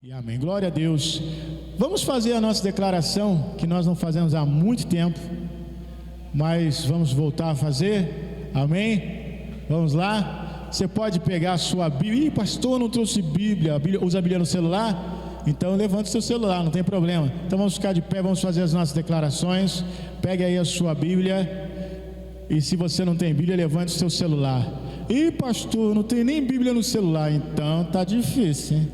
E amém. Glória a Deus. Vamos fazer a nossa declaração, que nós não fazemos há muito tempo, mas vamos voltar a fazer. Amém? Vamos lá. Você pode pegar a sua Bíblia. Ih, pastor, não trouxe Bíblia. Usa a Bíblia no celular? Então levante o seu celular, não tem problema. Então vamos ficar de pé, vamos fazer as nossas declarações. Pegue aí a sua Bíblia. E se você não tem Bíblia, levante o seu celular. Ih, pastor, não tem nem Bíblia no celular. Então tá difícil, hein?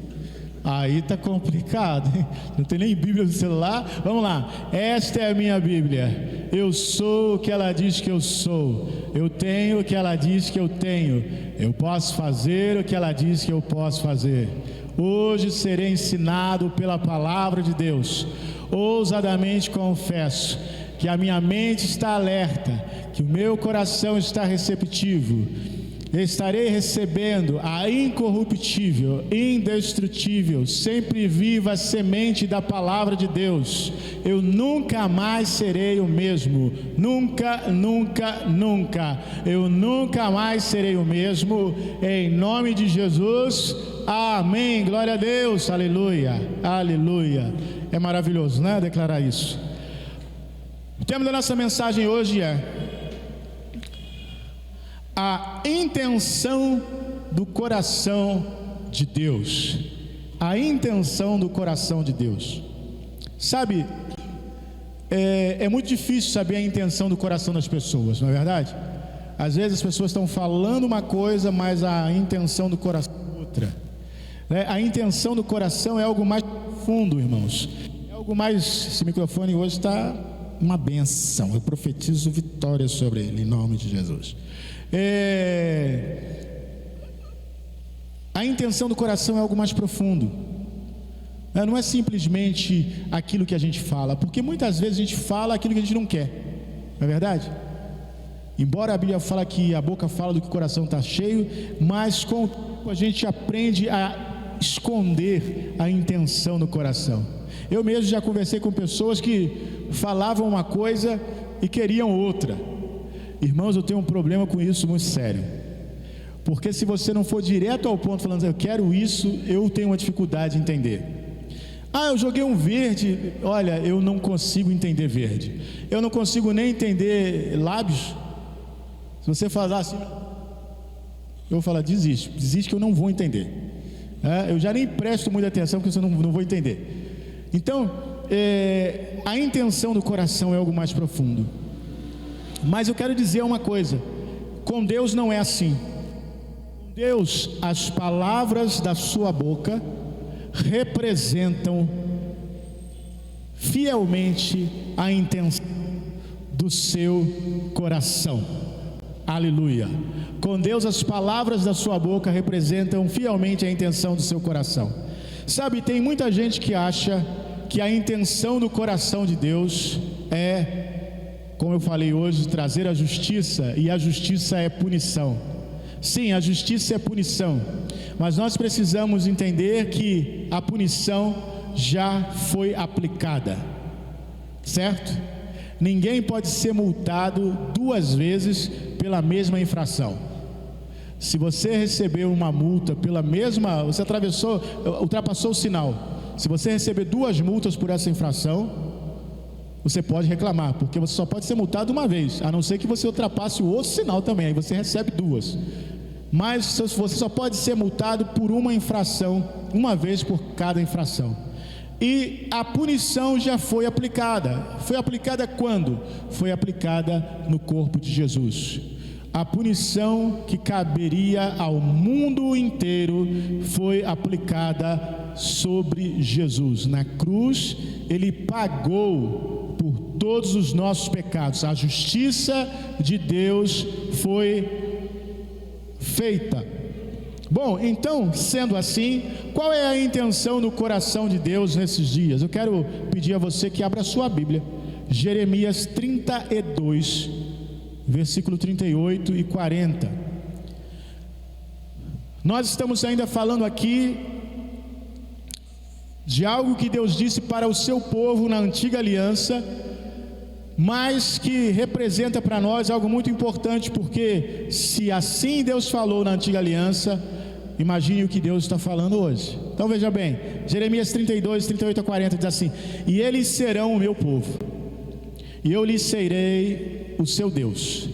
Aí tá complicado, hein? Não tem nem Bíblia no celular. Vamos lá. Esta é a minha Bíblia. Eu sou o que ela diz que eu sou. Eu tenho o que ela diz que eu tenho. Eu posso fazer o que ela diz que eu posso fazer. Hoje serei ensinado pela palavra de Deus. Ousadamente confesso que a minha mente está alerta, que o meu coração está receptivo. Estarei recebendo a incorruptível, indestrutível, sempre viva semente da palavra de Deus. Eu nunca mais serei o mesmo. Nunca, nunca, nunca. Eu nunca mais serei o mesmo. Em nome de Jesus. Amém. Glória a Deus. Aleluia. Aleluia. É maravilhoso, né? Declarar isso. O tema da nossa mensagem hoje é a intenção do coração de Deus. A intenção do coração de Deus. Sabe, é muito difícil saber a intenção do coração das pessoas, não é verdade? Às vezes as pessoas estão falando uma coisa, mas a intenção do coração é outra. A intenção do coração é algo mais profundo, irmãos. É algo mais... Esse microfone hoje está uma benção. Eu profetizo vitória sobre ele, em nome de Jesus. A intenção do coração é algo mais profundo. Não é simplesmente aquilo que a gente fala, porque muitas vezes a gente fala aquilo que a gente não quer, não é verdade? Embora a Bíblia fala que a boca fala do que o coração está cheio, mas com o tempo a gente aprende a esconder a intenção no coração. Eu mesmo já conversei com pessoas que falavam uma coisa e queriam outra. Irmãos, eu tenho um problema com isso muito sério, porque se você não for direto ao ponto falando, eu quero isso, eu tenho uma dificuldade de entender. Eu joguei um verde. Olha, eu não consigo entender verde. Eu não consigo nem entender lábios. Se você falar assim, eu vou falar, desiste que eu não vou entender. Eu já nem presto muita atenção, porque eu não vou entender. Então, a intenção do coração é algo mais profundo. Mas eu quero dizer uma coisa: com Deus não é assim. Com Deus, as palavras da sua boca representam fielmente a intenção do seu coração. Aleluia. Com Deus, as palavras da sua boca representam fielmente a intenção do seu coração. Sabe, tem muita gente que acha que a intenção do coração de Deus é, como eu falei hoje, trazer a justiça, e a justiça é punição. Sim, a justiça é punição, mas nós precisamos entender que a punição já foi aplicada, certo? Ninguém pode ser multado duas vezes pela mesma infração. Se você recebeu uma multa pela mesma, você ultrapassou o sinal. Se você receber duas multas por essa infração, você pode reclamar, porque você só pode ser multado uma vez, a não ser que você ultrapasse o outro sinal também, aí você recebe duas. Mas você só pode ser multado por uma infração, uma vez por cada infração. E a punição já foi aplicada. Foi aplicada quando? Foi aplicada no corpo de Jesus. A punição que caberia ao mundo inteiro foi aplicada sobre Jesus. Na cruz, ele pagou por todos os nossos pecados. A justiça de Deus foi feita. Bom, então, sendo assim, qual é a intenção do coração de Deus nesses dias? Eu quero pedir a você que abra a sua Bíblia, Jeremias 32, versículo 38 e 40. Nós estamos ainda falando aqui de algo que Deus disse para o seu povo na antiga aliança, mas que representa para nós algo muito importante, porque se assim Deus falou na antiga aliança, imagine o que Deus está falando hoje. Então veja bem, Jeremias 32, 38 a 40 diz assim: e eles serão o meu povo, e eu lhes serei o seu Deus,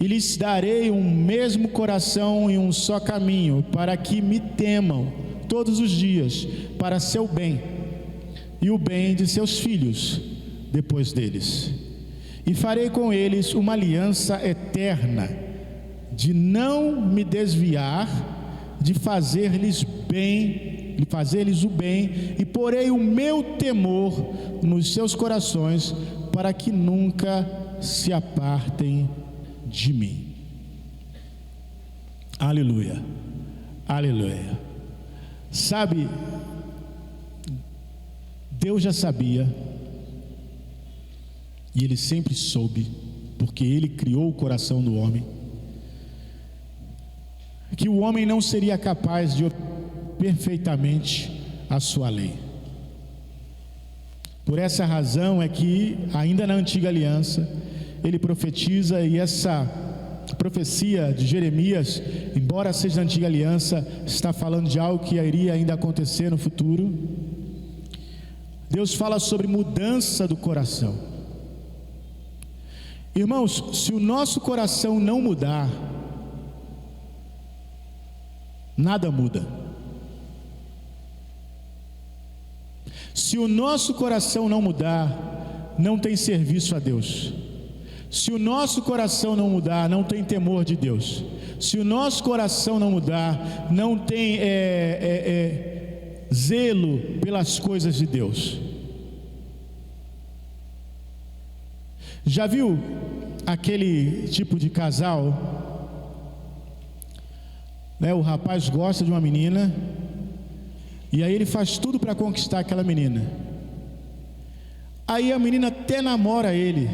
e lhes darei um mesmo coração e um só caminho, para que me temam todos os dias, para seu bem e o bem de seus filhos depois deles. E farei com eles uma aliança eterna, de não me desviar, de fazer-lhes o bem, e porei o meu temor nos seus corações, para que nunca se apartem de mim. Aleluia, aleluia. Sabe, Deus já sabia, e Ele sempre soube, porque Ele criou o coração do homem, que o homem não seria capaz de perfeitamente a sua lei. Por essa razão é que, ainda na antiga aliança, ele profetiza, e essa profecia de Jeremias, embora seja da antiga aliança, está falando de algo que iria ainda acontecer no futuro. Deus fala sobre mudança do coração. Irmãos, se o nosso coração não mudar, nada muda. Se o nosso coração não mudar, não tem serviço a Deus. Se o nosso coração não mudar, não tem temor de Deus. Se o nosso coração não mudar, não tem zelo pelas coisas de Deus. Já viu aquele tipo de casal, né? O rapaz gosta de uma menina, e aí ele faz tudo para conquistar aquela menina. Aí a menina até namora ele,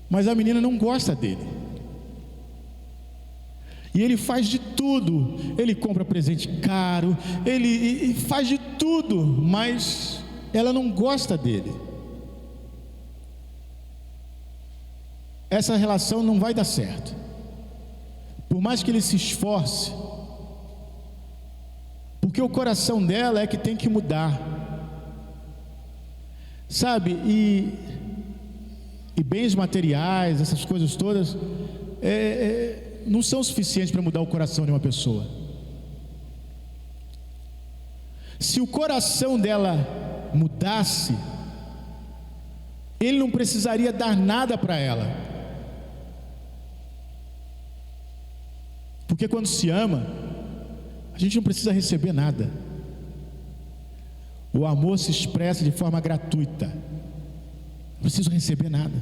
mas a menina não gosta dele. E ele faz de tudo, ele compra presente caro, ele faz de tudo, mas ela não gosta dele. Essa relação não vai dar certo. Por mais que ele se esforce, porque o coração dela é que tem que mudar, sabe? E bens materiais, essas coisas todas, não são suficientes para mudar o coração de uma pessoa. Se o coração dela mudasse, ele não precisaria dar nada para ela. Porque quando se ama, a gente não precisa receber nada. O amor se expressa de forma gratuita. Não preciso receber nada.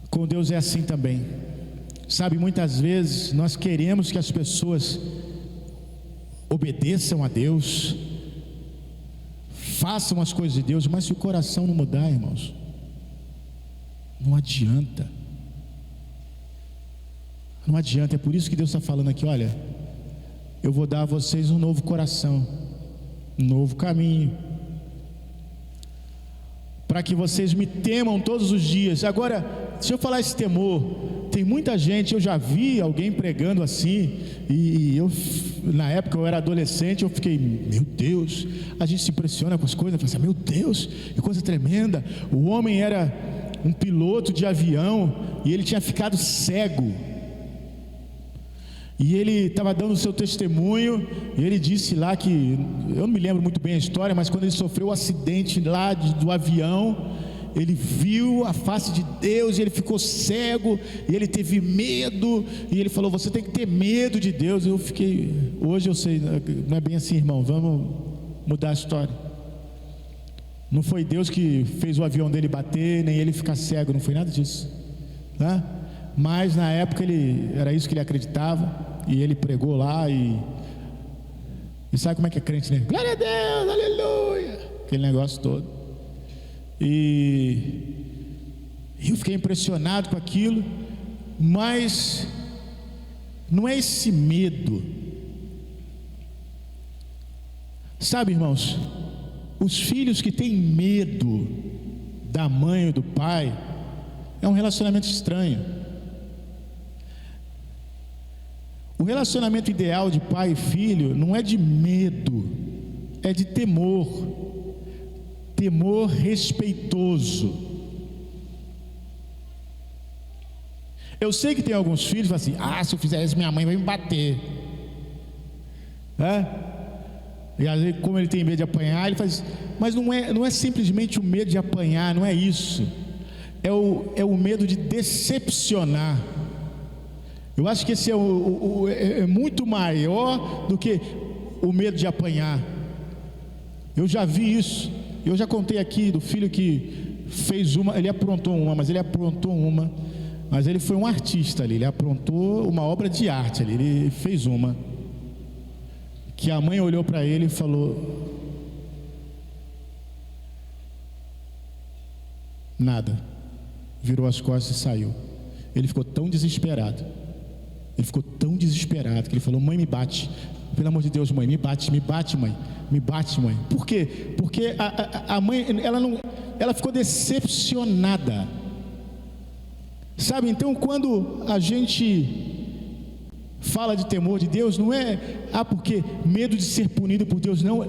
Com Deus é assim também. Sabe, muitas vezes nós queremos que as pessoas obedeçam a Deus, façam as coisas de Deus, mas se o coração não mudar, irmãos, não adianta. Não adianta. É por isso que Deus está falando aqui: olha, eu vou dar a vocês um novo coração, um novo caminho, para que vocês me temam todos os dias. Agora, deixa eu falar esse temor. Tem muita gente, eu já vi alguém pregando assim, e eu, na época eu era adolescente, eu fiquei, meu Deus, a gente se impressiona com as coisas, fala assim, meu Deus, que coisa tremenda. O homem era um piloto de avião, e ele tinha ficado cego, e ele estava dando o seu testemunho, e ele disse lá que, eu não me lembro muito bem a história, mas quando ele sofreu o acidente lá do avião, ele viu a face de Deus, e ele ficou cego, e ele teve medo, e ele falou, você tem que ter medo de Deus. Eu fiquei, hoje eu sei, não é bem assim, irmão, vamos mudar a história. Não foi Deus que fez o avião dele bater, nem ele ficar cego, não foi nada disso, tá? Mas na época era isso que ele acreditava, e ele pregou lá, e sabe como é que é crente, né? Glória a Deus, aleluia, aquele negócio todo. E eu fiquei impressionado com aquilo, mas não é esse medo, sabe, irmãos, os filhos que têm medo da mãe ou do pai, é um relacionamento estranho. O relacionamento ideal de pai e filho não é de medo, é de temor, temor respeitoso. Eu sei que tem alguns filhos que falam assim: se eu fizer isso minha mãe vai me bater, e às vezes, como ele tem medo de apanhar, ele faz. Mas não é simplesmente o medo de apanhar, não é isso, é o medo de decepcionar. Eu acho que esse é muito maior do que o medo de apanhar. Eu já vi isso. Eu já contei aqui do filho que fez ele aprontou uma, mas ele foi um artista ali, ele aprontou uma obra de arte ali, ele fez uma, que a mãe olhou para ele e falou: nada, virou as costas e saiu. Ele ficou tão desesperado, que ele falou: mãe, me bate, pelo amor de Deus, mãe, me bate, mãe, me bate, mãe. Por quê? Porque a mãe, ela ficou decepcionada, sabe? Então, quando a gente fala de temor de Deus, não é porque medo de ser punido por Deus, não.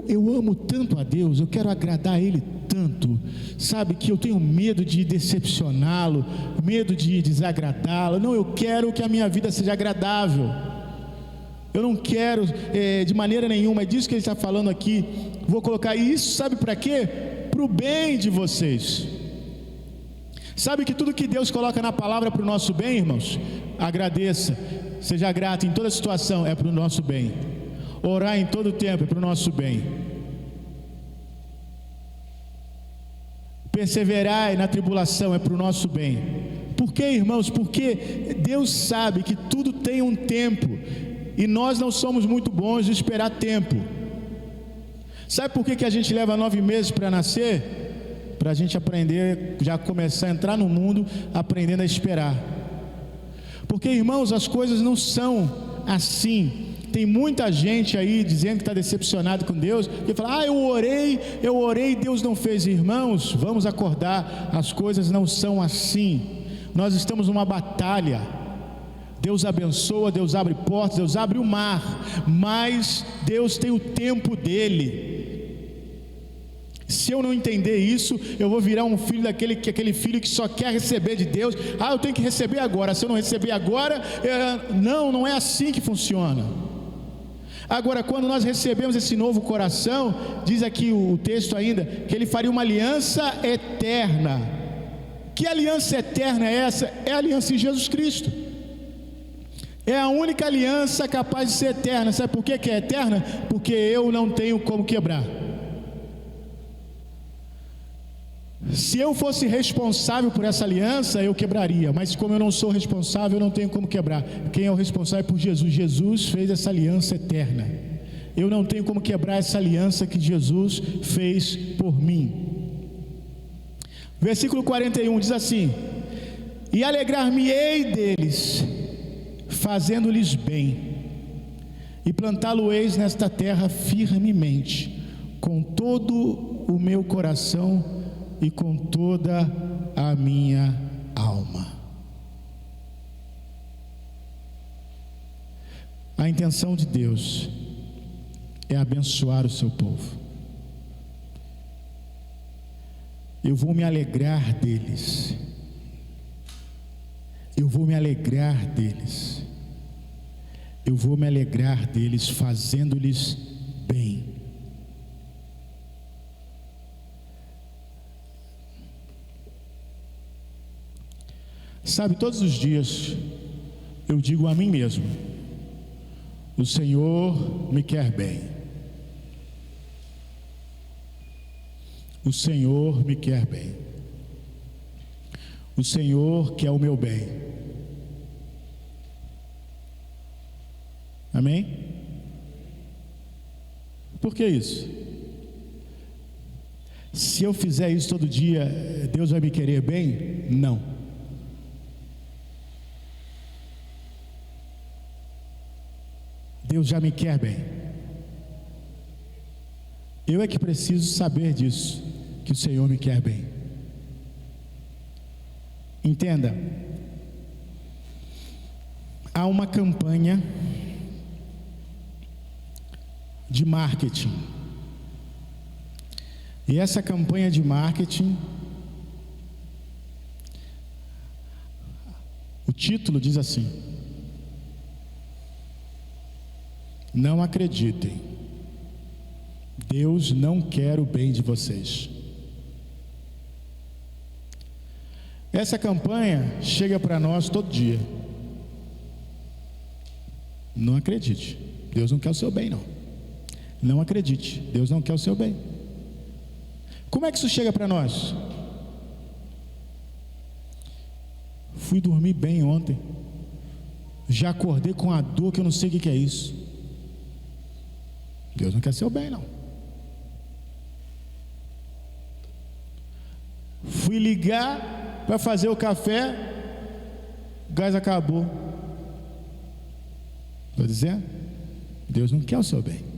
Eu amo tanto a Deus, eu quero agradar a Ele tanto, sabe, que eu tenho medo de decepcioná-lo, medo de desagradá-lo. Não, eu quero que a minha vida seja agradável. Eu não quero de maneira nenhuma, é disso que ele está falando aqui. Vou colocar isso, sabe para quê? Para o bem de vocês. Sabe que tudo que Deus coloca na palavra é para o nosso bem, irmãos? Agradeça, seja grato em toda situação, é para o nosso bem. Orar em todo tempo é para o nosso bem. Perseverar na tribulação é para o nosso bem. Por quê, irmãos? Porque Deus sabe que tudo tem um tempo, e nós não somos muito bons de esperar tempo. Sabe por que a gente leva 9 meses para nascer? Para a gente aprender, já começar a entrar no mundo aprendendo a esperar. Porque, irmãos, as coisas não são assim. Tem muita gente aí dizendo que está decepcionado com Deus, que fala: eu orei, Deus não fez. Irmãos, vamos acordar, as coisas não são assim. Nós estamos numa batalha. Deus abençoa, Deus abre portas, Deus abre o mar, mas Deus tem o tempo dele. Se eu não entender isso, eu vou virar um filho aquele filho que só quer receber de Deus. Eu tenho que receber agora, se eu não receber agora, não é assim que funciona. Agora, quando nós recebemos esse novo coração, diz aqui o texto ainda, que ele faria uma aliança eterna. Que aliança eterna é essa? É a aliança em Jesus Cristo. É a única aliança capaz de ser eterna. Sabe por que é eterna? Porque eu não tenho como quebrar. Se eu fosse responsável por essa aliança, eu quebraria, mas como eu não sou responsável, eu não tenho como quebrar. Quem é o responsável é por Jesus. Jesus fez essa aliança eterna. Eu não tenho como quebrar essa aliança que Jesus fez por mim. Versículo 41 diz assim: e alegrar-me-ei deles, fazendo-lhes bem, e plantá-lo-eis nesta terra firmemente, com todo o meu coração e com toda a minha alma. A intenção de Deus é abençoar o seu povo. Eu vou me alegrar deles. Eu vou me alegrar deles. Eu vou me alegrar deles, fazendo-lhes bem. Sabe, todos os dias eu digo a mim mesmo: o Senhor me quer bem. O Senhor me quer bem. O Senhor quer o meu bem. Amém? Por que isso? Se eu fizer isso todo dia, Deus vai me querer bem? Não. Deus já me quer bem. Eu é que preciso saber disso, que o Senhor me quer bem. Entenda, há uma campanha de marketing. E essa campanha de marketing, o título diz assim: não acreditem, Deus não quer o bem de vocês. Essa campanha chega para nós todo dia. Não acredite, Deus não quer o seu bem, não. Não acredite, Deus não quer o seu bem. Como é que isso chega para nós? Fui dormir bem ontem, já acordei com a dor que eu não sei o que é isso. Deus não quer seu bem, não. Fui ligar para fazer o café, o gás acabou. Estou dizendo, Deus não quer o seu bem.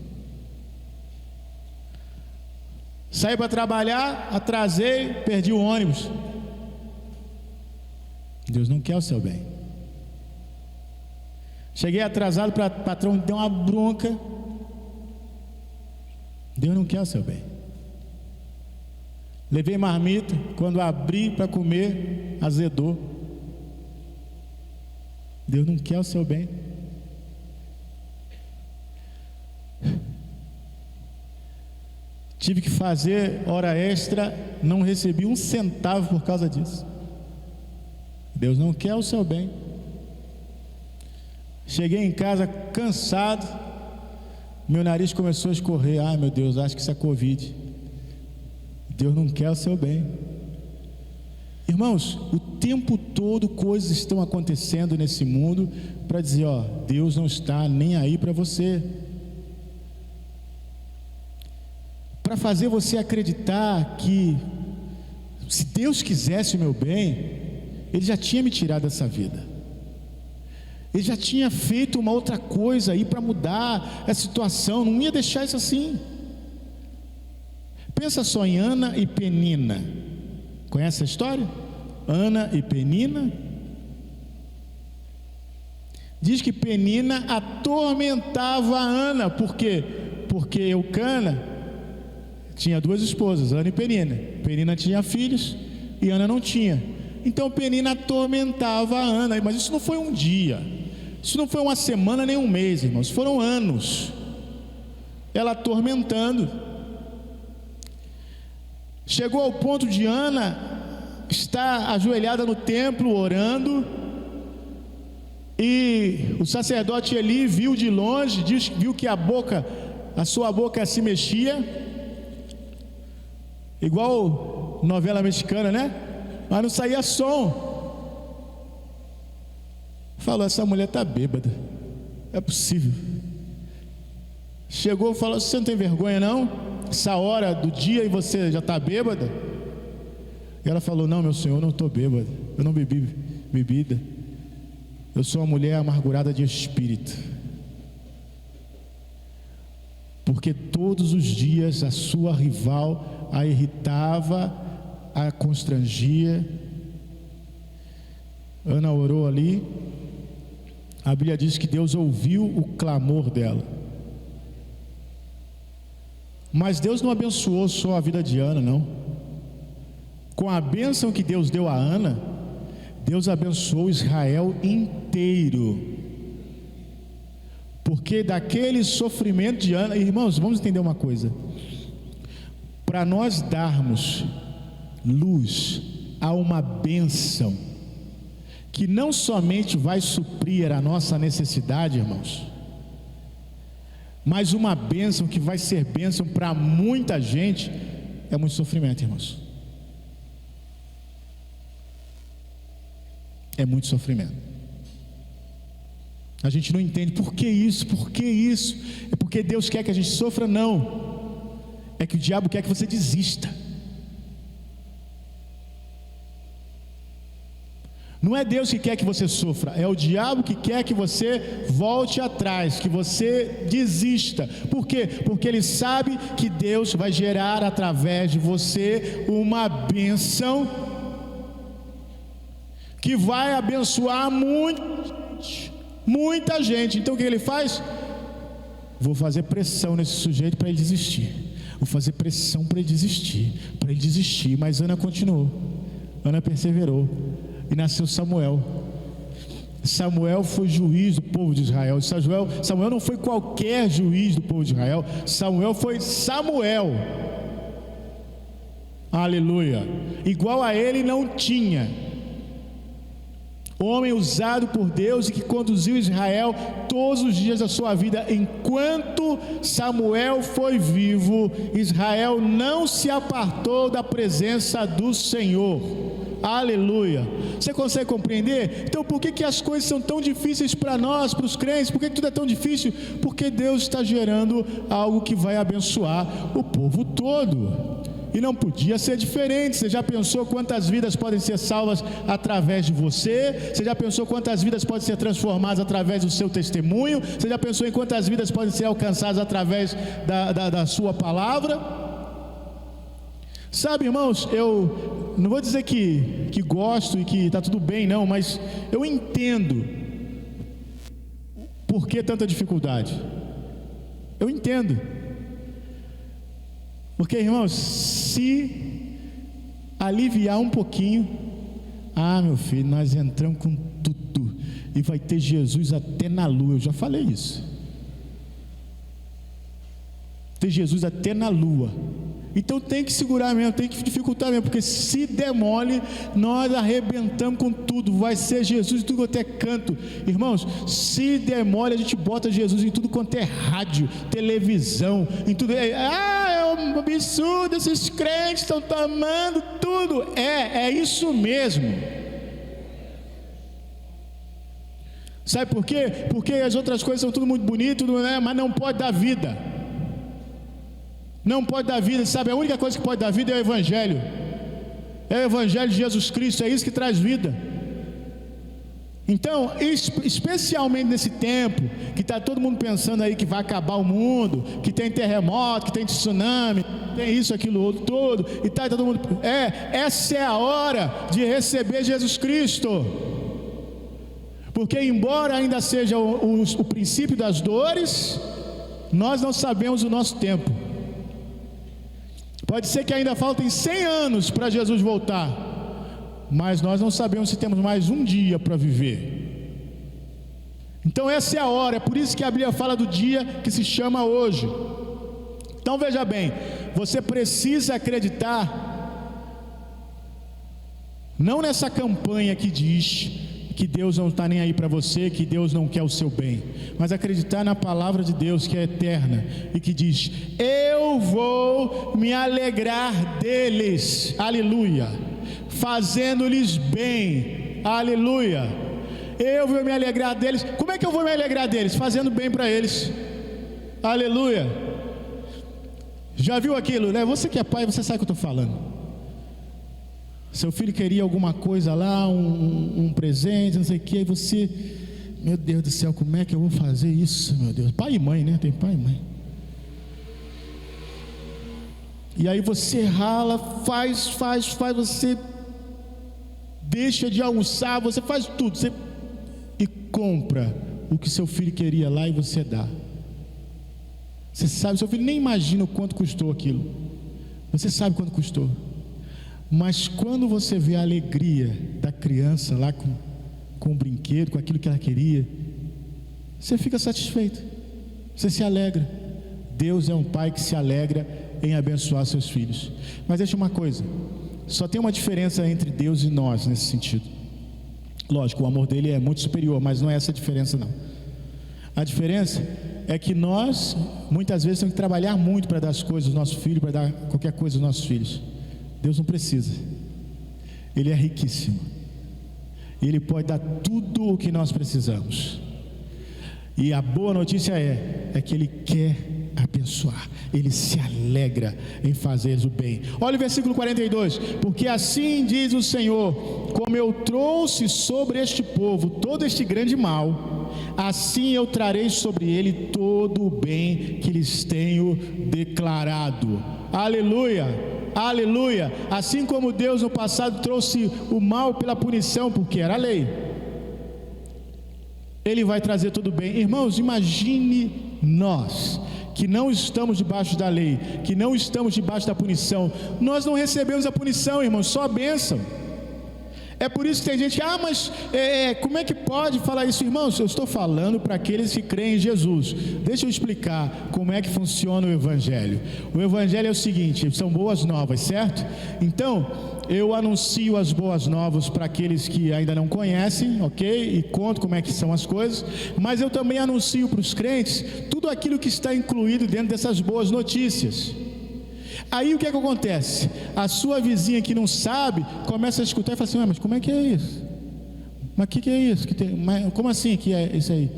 Saí para trabalhar, atrasei, perdi o ônibus. Deus não quer o seu bem. Cheguei atrasado, para o patrão me deu uma bronca. Deus não quer o seu bem. Levei marmita, quando abri para comer, azedou. Deus não quer o seu bem. Tive que fazer hora extra, não recebi um centavo por causa disso. Deus não quer o seu bem. Cheguei em casa cansado, meu nariz começou a escorrer. Ai meu Deus, acho que isso é Covid. Deus não quer o seu bem. Irmãos, o tempo todo coisas estão acontecendo nesse mundo para dizer, ó, Deus não está nem aí para você, para fazer você acreditar que se Deus quisesse o meu bem, Ele já tinha me tirado dessa vida. Ele já tinha feito uma outra coisa aí para mudar a situação, não ia deixar isso assim. Pensa só em Ana e Penina. Conhece a história? Ana e Penina. Diz que Penina atormentava a Ana. Por quê? Porque Eucana tinha duas esposas, Ana e Penina. Penina tinha filhos e Ana não tinha. Então Penina atormentava a Ana. Mas isso não foi um dia, isso não foi uma semana nem um mês, irmãos, foram anos ela atormentando. Chegou ao ponto de Ana estar ajoelhada no templo orando, e o sacerdote Eli viu de longe, viu que a sua boca se mexia, igual novela mexicana, né? Mas não saía som. Falou, essa mulher está bêbada, é possível. Chegou e falou, você não tem vergonha não? Essa hora do dia e você já está bêbada? E ela falou, não meu senhor, eu não estou bêbada, eu não bebi bebida, eu sou uma mulher amargurada de espírito, porque todos os dias a sua rival a irritava, a constrangia. Ana orou ali, a Bíblia diz que Deus ouviu o clamor dela. Mas Deus não abençoou só a vida de Ana, não. Com a bênção que Deus deu a Ana, Deus abençoou Israel inteiro. Porque daquele sofrimento de Ana, irmãos, vamos entender uma coisa. Para nós darmos luz a uma bênção que não somente vai suprir a nossa necessidade, irmãos, mas uma bênção que vai ser bênção para muita gente, é muito sofrimento, irmãos. É muito sofrimento. A gente não entende por que isso, é porque Deus quer que a gente sofra? Não, é que o diabo quer que você desista. Não é Deus que quer que você sofra, é o diabo que quer que você volte atrás, que você desista. Por quê? Porque ele sabe que Deus vai gerar através de você uma bênção que vai abençoar muita gente. Muita gente. Então o que ele faz? Vou fazer pressão nesse sujeito para ele desistir. Vou fazer pressão para ele desistir. Mas Ana continuou. Ana perseverou. E nasceu Samuel. Samuel foi juiz do povo de Israel. Samuel não foi qualquer juiz do povo de Israel. Samuel foi Samuel. Aleluia. Igual a ele não tinha. Homem usado por Deus e que conduziu Israel todos os dias da sua vida. Enquanto Samuel foi vivo, Israel não se apartou da presença do Senhor. Aleluia. Você consegue compreender? Então por que as coisas são tão difíceis para nós, para os crentes? Por que tudo é tão difícil? Porque Deus está gerando algo que vai abençoar o povo todo. E não podia ser diferente. Você já pensou quantas vidas podem ser salvas através de você? Você já pensou quantas vidas podem ser transformadas através do seu testemunho? Você já pensou em quantas vidas podem ser alcançadas através da sua palavra? Sabe, irmãos, eu não vou dizer que gosto e que está tudo bem, não, mas eu entendo por que tanta dificuldade. Eu entendo. Porque, irmãos, se aliviar um pouquinho, meu filho, nós entramos com tudo e vai ter Jesus até na lua. Eu já falei isso. Ter Jesus até na lua. Então tem que segurar mesmo, tem que dificultar mesmo, porque se demole, nós arrebentamos com tudo, vai ser Jesus em tudo quanto é canto. Irmãos, se demole, a gente bota Jesus em tudo quanto é rádio, televisão, em tudo. É um absurdo, esses crentes estão tomando tudo. É isso mesmo. Sabe por quê? Porque as outras coisas são tudo muito bonito, mas não pode dar vida. Não pode dar vida, sabe? A única coisa que pode dar vida é o Evangelho. É o Evangelho de Jesus Cristo, é isso que traz vida. Então, especialmente nesse tempo, que está todo mundo pensando aí que vai acabar o mundo, que tem terremoto, que tem tsunami, tem isso, aquilo, outro, todo, e tá todo mundo... essa é a hora de receber Jesus Cristo. Porque embora ainda seja o princípio das dores, nós não sabemos o nosso tempo. Pode ser que ainda faltem 100 anos para Jesus voltar, mas nós não sabemos se temos mais um dia para viver. Então essa é a hora, é por isso que a Bíblia fala do dia que se chama hoje. Então veja bem, você precisa acreditar, não nessa campanha que diz que Deus não está nem aí para você, que Deus não quer o seu bem, mas acreditar na palavra de Deus que é eterna e que diz: eu vou me alegrar deles, aleluia, fazendo-lhes bem, aleluia. Eu vou me alegrar deles. Como é que eu vou me alegrar deles? Fazendo bem para eles, aleluia. Já viu aquilo, né? Você que é pai, você sabe o que eu estou falando. Seu filho queria alguma coisa lá, um presente, não sei o que, e você, meu Deus do céu, como é que eu vou fazer isso, meu Deus? Pai e mãe, né? Tem pai e mãe. E aí você rala, faz, você deixa de almoçar, você faz tudo, e compra o que seu filho queria lá e você dá. Você sabe, seu filho nem imagina o quanto custou aquilo. Você sabe quanto custou. Mas quando você vê a alegria da criança lá com o brinquedo, com aquilo que ela queria, você fica satisfeito, você se alegra. Deus é um pai que se alegra em abençoar seus filhos. Mas deixa uma coisa, só tem uma diferença entre Deus e nós nesse sentido. Lógico, o amor dele é muito superior, mas não é essa a diferença não. A diferença é que nós muitas vezes temos que trabalhar muito para dar as coisas aos nossos filhos, para dar qualquer coisa aos nossos filhos. Deus não precisa. Ele é riquíssimo. Ele pode dar tudo o que nós precisamos. E a boa notícia é que Ele quer abençoar. Ele se alegra em fazer o bem. Olha o versículo 42. Porque assim diz o Senhor: como eu trouxe sobre este povo todo este grande mal, assim eu trarei sobre ele todo o bem que lhes tenho declarado. Aleluia. Aleluia. Assim como Deus no passado trouxe o mal pela punição, porque era a lei. Ele vai trazer tudo bem. Irmãos, imagine nós, que não estamos debaixo da lei, que não estamos debaixo da punição. Nós não recebemos a punição, irmãos, só a bênção. É por isso que tem gente, mas como é que pode falar isso? Irmãos, eu estou falando para aqueles que creem em Jesus. Deixa eu explicar como é que funciona o Evangelho. O Evangelho é o seguinte, são boas novas, certo? Então, eu anuncio as boas novas para aqueles que ainda não conhecem, ok? E conto como é que são as coisas. Mas eu também anuncio para os crentes tudo aquilo que está incluído dentro dessas boas notícias. Aí o que é que acontece? A sua vizinha que não sabe, começa a escutar e fala assim, mas como é que é isso? Mas o que é isso? Como assim que é isso aí?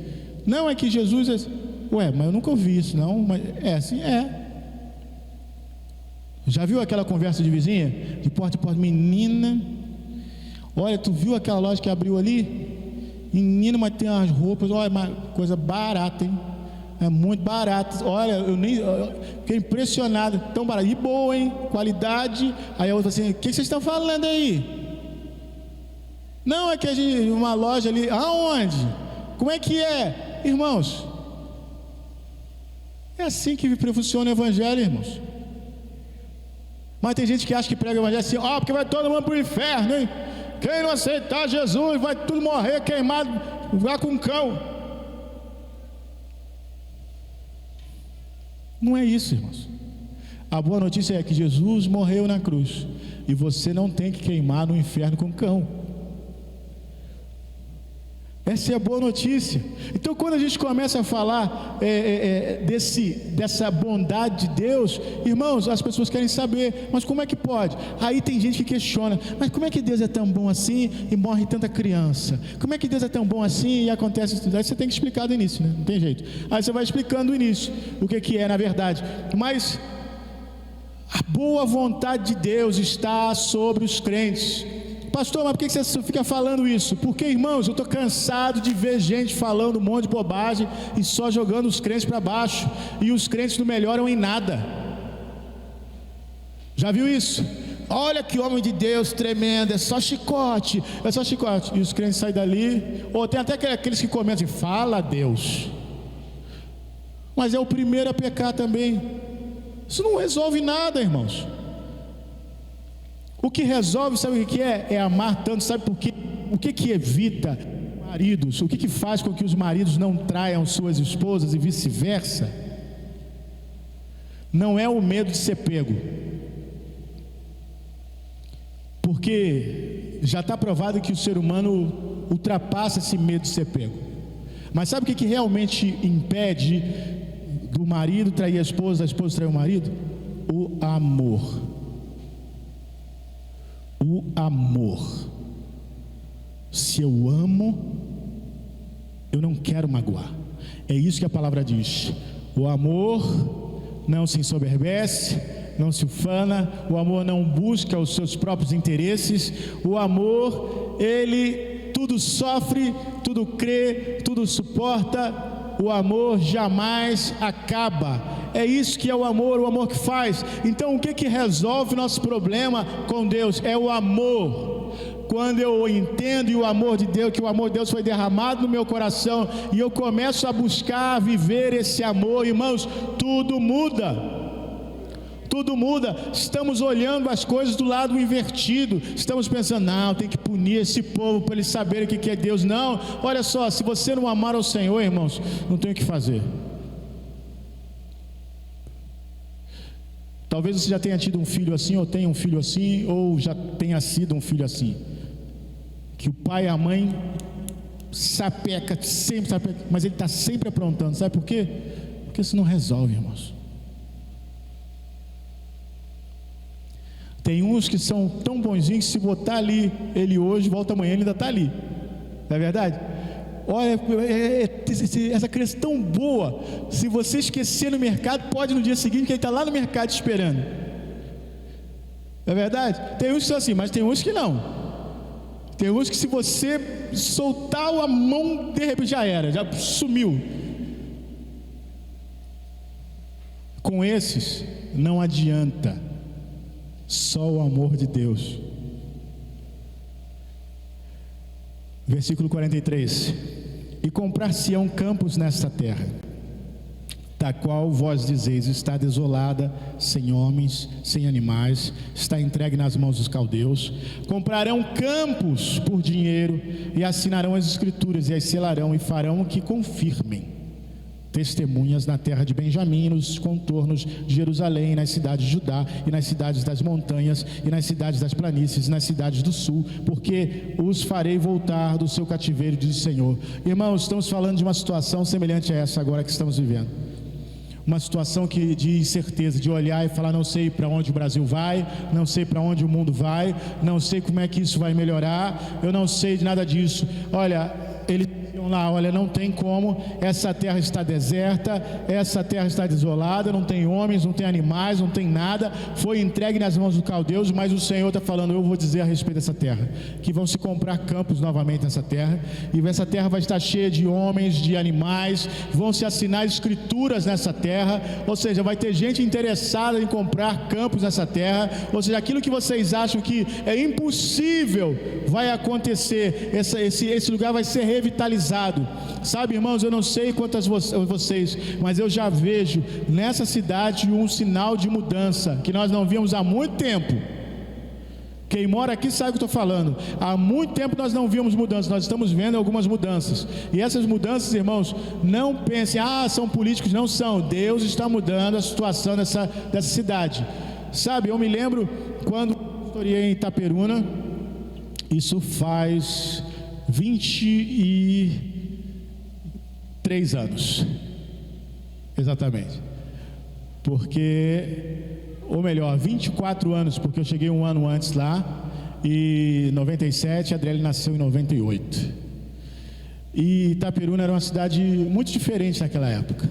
Não, é que Jesus mas eu nunca ouvi isso não, mas é assim, Já viu aquela conversa de vizinha? De porta em porta, menina, olha, tu viu aquela loja que abriu ali? Menina, mas tem umas roupas, olha, uma coisa barata, hein? É muito barato, olha, eu fiquei impressionado, tão barato, e boa, hein, qualidade. Aí a outra assim, o que vocês estão falando aí? Não, é que uma loja ali, aonde? Como é que é? Irmãos, é assim que funciona o Evangelho, irmãos. Mas tem gente que acha que prega o Evangelho assim, porque vai todo mundo para o inferno, hein? Quem não aceitar Jesus, vai tudo morrer queimado, vai com um cão. Não é isso, irmãos. A boa notícia é que Jesus morreu na cruz e você não tem que queimar no inferno com cão. Essa é a boa notícia. Então, quando a gente começa a falar dessa bondade de Deus, irmãos, as pessoas querem saber, mas como é que pode? Aí tem gente que questiona, mas como é que Deus é tão bom assim e morre tanta criança? Como é que Deus é tão bom assim e acontece isso? Aí você tem que explicar do início, né? Não tem jeito. Aí você vai explicando do início, o que é na verdade. Mas a boa vontade de Deus está sobre os crentes. Pastor, mas por que você fica falando isso? Porque, irmãos, eu estou cansado de ver gente falando um monte de bobagem e só jogando os crentes para baixo, e os crentes não melhoram em nada. Já viu isso? Olha que homem de Deus tremendo, é só chicote, e os crentes saem dali, ou tem até aqueles que comentam assim, fala a Deus, mas é o primeiro a pecar também. Isso não resolve nada, irmãos. O que resolve, sabe o que é? É amar tanto, sabe por quê? O que evita maridos? O que faz com que os maridos não traiam suas esposas e vice-versa? Não é o medo de ser pego, porque já está provado que o ser humano ultrapassa esse medo de ser pego. Mas sabe o que realmente impede do marido trair a esposa, da esposa trair o marido? O amor. O amor. Se eu amo, eu não quero magoar. É isso que a palavra diz. O amor não se ensoberbece, não se ufana. O amor não busca os seus próprios interesses. O amor, ele tudo sofre, tudo crê, tudo suporta. O amor jamais acaba. É isso que é o amor que faz. Então o que resolve nosso problema com Deus? É o amor. Quando eu entendo o amor de Deus, que o amor de Deus foi derramado no meu coração, e eu começo a buscar viver esse amor, irmãos, tudo muda. Tudo muda. Estamos olhando as coisas do lado invertido. Estamos pensando, não, tem que punir esse povo para eles saberem o que é Deus. Não, olha só, se você não amar ao Senhor, irmãos, não tem o que fazer. Talvez você já tenha tido um filho assim, ou tenha um filho assim, ou já tenha sido um filho assim, que o pai e a mãe sapeca, sempre sapeca, mas ele está sempre aprontando. Sabe por quê? Porque isso não resolve, irmãos. Tem uns que são tão bonzinhos que se botar ali, ele hoje, volta amanhã, ele ainda está ali. Não é verdade? Olha, essa criança é tão boa, se você esquecer no mercado, pode no dia seguinte que ele está lá no mercado esperando. Não é verdade? Tem uns que são assim, mas tem uns que não. Tem uns que se você soltar a mão, de repente já era, já sumiu. Com esses, não adianta, só o amor de Deus. Versículo 43: e comprar-se-ão campos nesta terra, da qual vós dizeis, está desolada, sem homens, sem animais, está entregue nas mãos dos caldeus. Comprarão campos por dinheiro, e assinarão as escrituras, e as selarão, e farão que confirmem testemunhas na terra de Benjamim, nos contornos de Jerusalém, nas cidades de Judá, e nas cidades das montanhas, e nas cidades das planícies, e nas cidades do sul, porque os farei voltar do seu cativeiro, diz o Senhor. Irmãos, estamos falando de uma situação semelhante a essa agora que estamos vivendo. Uma situação de incerteza, de olhar e falar, não sei para onde o Brasil vai, não sei para onde o mundo vai, não sei como é que isso vai melhorar, eu não sei de nada disso. Olha, eles diziam lá, olha, não tem como, essa terra está deserta, essa terra está desolada, não tem homens, não tem animais, não tem nada, foi entregue nas mãos dos caldeus, mas o Senhor está falando, eu vou dizer a respeito dessa terra, que vão se comprar campos novamente nessa terra, e essa terra vai estar cheia de homens, de animais, vão se assinar escrituras nessa terra, ou seja, vai ter gente interessada em comprar campos nessa terra, ou seja, aquilo que vocês acham que é impossível, vai acontecer, esse lugar vai ser revitalizado. Sabe, irmãos, eu não sei quantas vocês, mas eu já vejo nessa cidade um sinal de mudança que nós não víamos há muito tempo. Quem mora aqui sabe o que eu estou falando. Há muito tempo nós não víamos mudanças, nós estamos vendo algumas mudanças. E essas mudanças, irmãos, não pensem, são políticos, não são. Deus está mudando a situação dessa cidade. Sabe, eu me lembro quando pastoreei em Itaperuna, isso faz 23 anos, exatamente, ou melhor, 24 anos, porque eu cheguei um ano antes lá, e 97, a Adriele nasceu em 98, e Itaperuna era uma cidade muito diferente naquela época,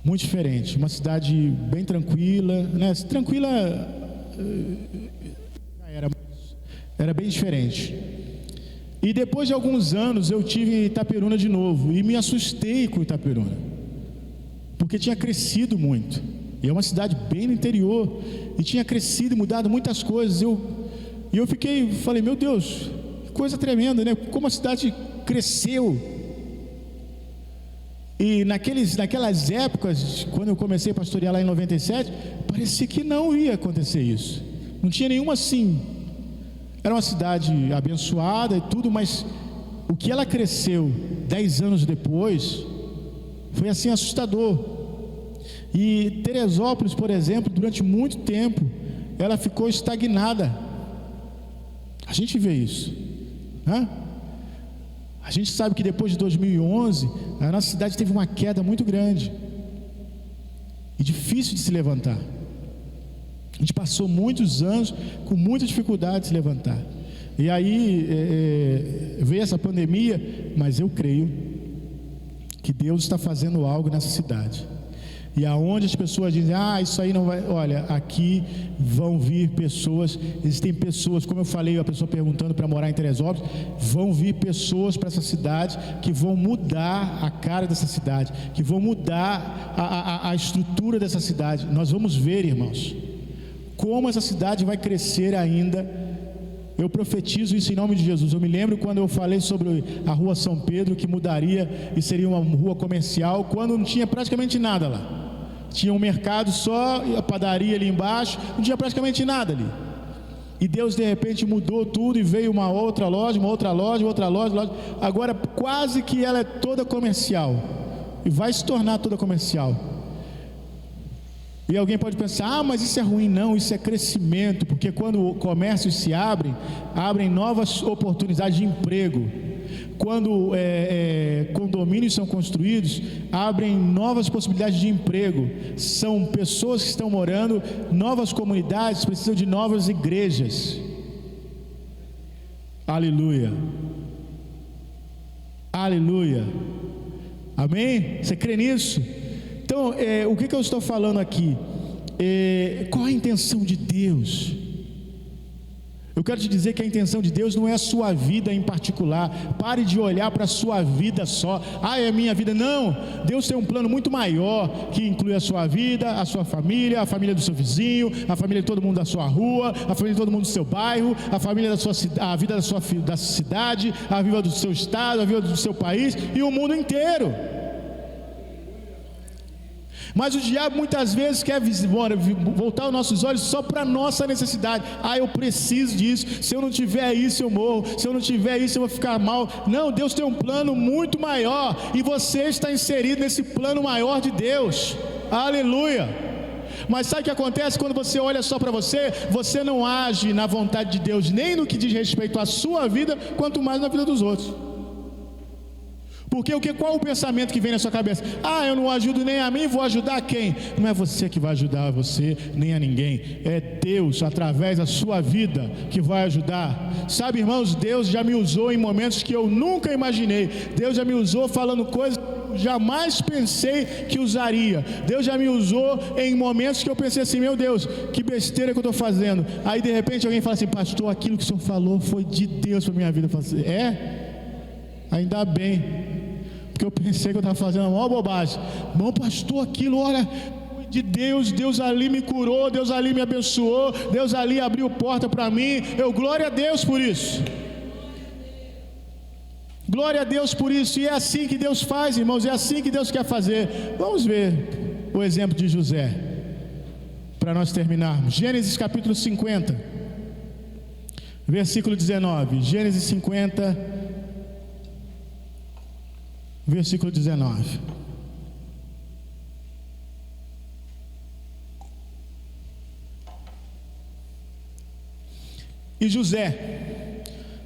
muito diferente, uma cidade bem tranquila, né? Tranquila, era bem diferente. E depois de alguns anos eu tive em Itaperuna de novo e me assustei com Itaperuna, porque tinha crescido muito, e é uma cidade bem no interior, e tinha crescido e mudado muitas coisas. E eu falei, meu Deus, que coisa tremenda, né? Como a cidade cresceu. E naquelas épocas, quando eu comecei a pastorear lá em 97, parecia que não ia acontecer isso, não tinha nenhuma assim. Era uma cidade abençoada e tudo, mas o que ela cresceu 10 anos depois foi assim assustador. E Teresópolis, por exemplo, durante muito tempo ela ficou estagnada. A gente vê isso, né? A gente sabe que depois de 2011 a nossa cidade teve uma queda muito grande e difícil de se levantar. A gente passou muitos anos com muita dificuldade de se levantar. E aí veio essa pandemia, mas eu creio que Deus está fazendo algo nessa cidade. E aonde as pessoas dizem, isso aí não vai... Olha, aqui vão vir pessoas, existem pessoas, como eu falei, a pessoa perguntando para morar em Teresópolis, vão vir pessoas para essa cidade que vão mudar a cara dessa cidade, que vão mudar a estrutura dessa cidade. Nós vamos ver, irmãos, como essa cidade vai crescer ainda. Eu profetizo isso em nome de Jesus. Eu me lembro quando eu falei sobre a rua São Pedro, que mudaria e seria uma rua comercial, quando não tinha praticamente nada lá. Tinha um mercado só, a padaria ali embaixo, não tinha praticamente nada ali. E Deus de repente mudou tudo e veio uma outra loja, outra loja. Agora quase que ela é toda comercial e vai se tornar toda comercial. E alguém pode pensar, mas isso é ruim. Não, isso é crescimento, porque quando comércios se abrem novas oportunidades de emprego. Quando condomínios são construídos, abrem novas possibilidades de emprego. São pessoas que estão morando, novas comunidades precisam de novas igrejas. Aleluia, aleluia, amém? Você crê nisso? Então, o que eu estou falando aqui? Qual a intenção de Deus? Eu quero te dizer que a intenção de Deus não é a sua vida em particular. Pare de olhar para a sua vida só. É a minha vida. Não, Deus tem um plano muito maior, que inclui a sua vida, a sua família, a família do seu vizinho, a família de todo mundo da sua rua, a família de todo mundo do seu bairro, a família da sua a vida da cidade, a vida do seu estado, a vida do seu país e o mundo inteiro. Mas o diabo muitas vezes quer voltar os nossos olhos só para a nossa necessidade. Eu preciso disso, se eu não tiver isso eu morro, se eu não tiver isso eu vou ficar mal. Não, Deus tem um plano muito maior, e você está inserido nesse plano maior de Deus. Aleluia. Mas sabe o que acontece quando você olha só para você? Você não age na vontade de Deus, nem no que diz respeito à sua vida, quanto mais na vida dos outros. Porque qual o pensamento que vem na sua cabeça? Eu não ajudo nem a mim, vou ajudar quem? Não é você que vai ajudar você, nem a ninguém. É Deus, através da sua vida, que vai ajudar. Sabe, irmãos, Deus já me usou em momentos que eu nunca imaginei. Deus já me usou falando coisas que eu jamais pensei que usaria. Deus já me usou em momentos que eu pensei assim: meu Deus, que besteira que eu estou fazendo. Aí de repente alguém fala assim: pastor, aquilo que o senhor falou foi de Deus para a minha vida. Eu falo assim: ainda bem, porque eu pensei que eu estava fazendo a maior bobagem. Bom, pastor, aquilo, olha, de Deus, Deus ali me curou, Deus ali me abençoou, Deus ali abriu porta para mim. Glória a Deus por isso. Glória a Deus por isso. E é assim que Deus faz, irmãos, é assim que Deus quer fazer. Vamos ver o exemplo de José, para nós terminarmos. Gênesis capítulo 50, versículo 19. Gênesis 50, versículo 19. E José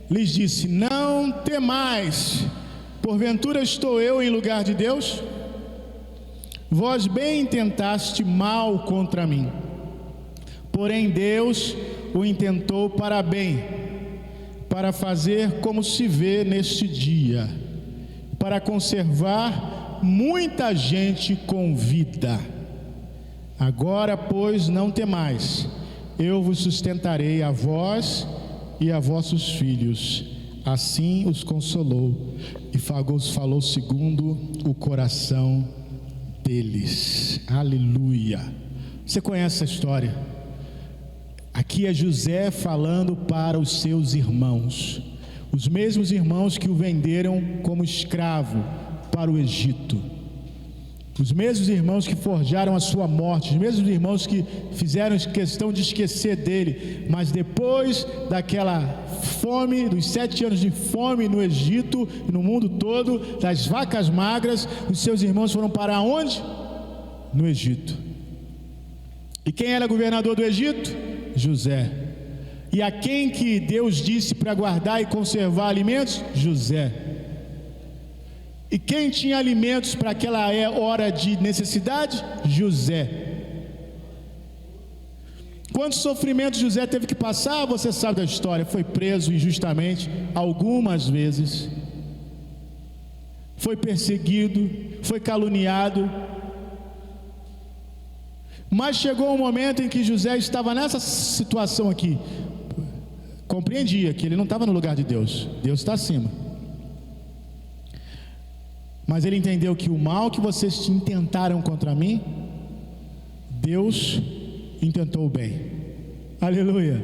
lhes disse: não temais, porventura estou eu em lugar de Deus? Vós bem intentaste mal contra mim, porém Deus o intentou para bem, para fazer como se vê neste dia, para conservar muita gente com vida. Agora, pois, não temais, eu vos sustentarei a vós e a vossos filhos. Assim os consolou e falou segundo o coração deles. Aleluia. Você conhece essa história? Aqui é José falando para os seus irmãos, os mesmos irmãos que o venderam como escravo para o Egito, os mesmos irmãos que forjaram a sua morte, os mesmos irmãos que fizeram questão de esquecer dele. Mas depois daquela fome, dos 7 anos de fome no Egito e no mundo todo, das vacas magras, os seus irmãos foram para onde? No Egito. E quem era governador do Egito? José. E a quem que Deus disse para guardar e conservar alimentos? José. E quem tinha alimentos para aquela hora de necessidade? José. Quantos sofrimentos José teve que passar? Você sabe da história. Foi preso injustamente algumas vezes, foi perseguido, foi caluniado. Mas chegou um momento em que José estava nessa situação aqui. Compreendia que ele não estava no lugar de Deus, Deus está acima. Mas ele entendeu que o mal que vocês intentaram contra mim, Deus intentou o bem. Aleluia.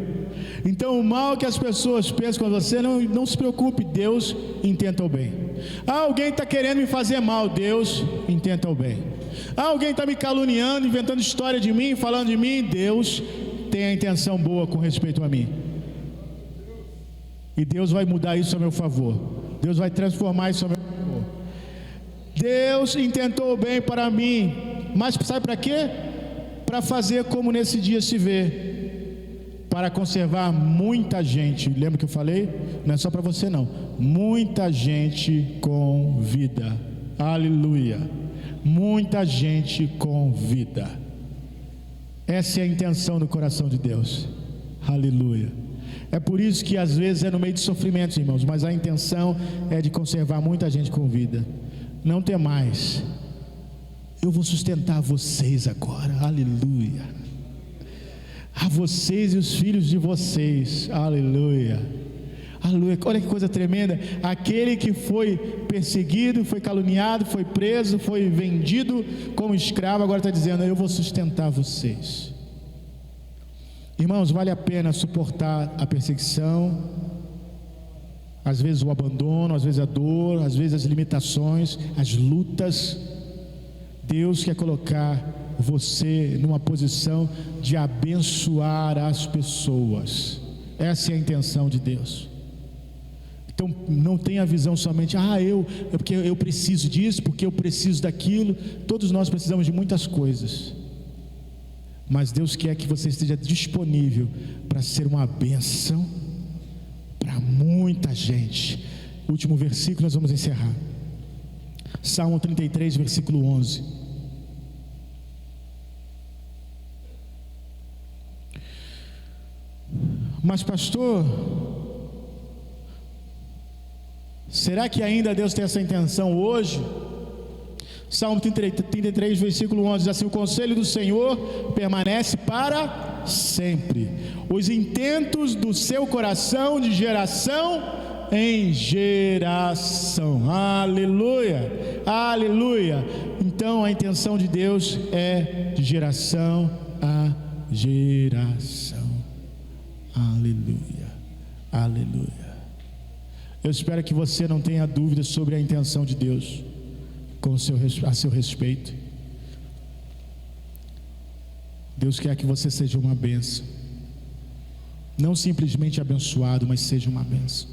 Então o mal que as pessoas pensam com você, não se preocupe, Deus intenta o bem. Alguém está querendo me fazer mal, Deus intenta o bem. Alguém está me caluniando, inventando história de mim, falando de mim, Deus tem a intenção boa com respeito a mim. E Deus vai mudar isso a meu favor. Deus vai transformar isso a meu favor. Deus intentou o bem para mim, mas sabe para quê? Para fazer como nesse dia se vê, para conservar muita gente. Lembra que eu falei? Não é só para você não, muita gente com vida. Aleluia. Muita gente com vida. Essa é a intenção do coração de Deus. Aleluia. É por isso que às vezes é no meio de sofrimentos, irmãos, mas a intenção é de conservar muita gente com vida. Não temais, eu vou sustentar vocês agora. Aleluia. a vocês e os filhos de vocês. Aleluia, aleluia. Olha que coisa tremenda. Aquele que foi perseguido, foi caluniado, foi preso, foi vendido como escravo, agora está dizendo: eu vou sustentar vocês. Irmãos, vale a pena suportar a perseguição, às vezes o abandono, às vezes a dor, às vezes as limitações, as lutas. Deus quer colocar você numa posição de abençoar as pessoas. Essa é a intenção de Deus. Então não tenha a visão somente, porque eu preciso disso, porque eu preciso daquilo. Todos nós precisamos de muitas coisas, mas Deus quer que você esteja disponível para ser uma bênção para muita gente. Último versículo, nós vamos encerrar. Salmo 33, versículo 11. Mas pastor, será que ainda Deus tem essa intenção hoje? Salmo 33, versículo 11 diz assim: o conselho do Senhor permanece para sempre, os intentos do seu coração de geração em geração. Aleluia, aleluia. Então a intenção de Deus é de geração a geração. Aleluia, aleluia. Eu espero que você não tenha dúvidas sobre a intenção de Deus a seu respeito. Deus quer que você seja uma bênção, não simplesmente abençoado, mas seja uma bênção.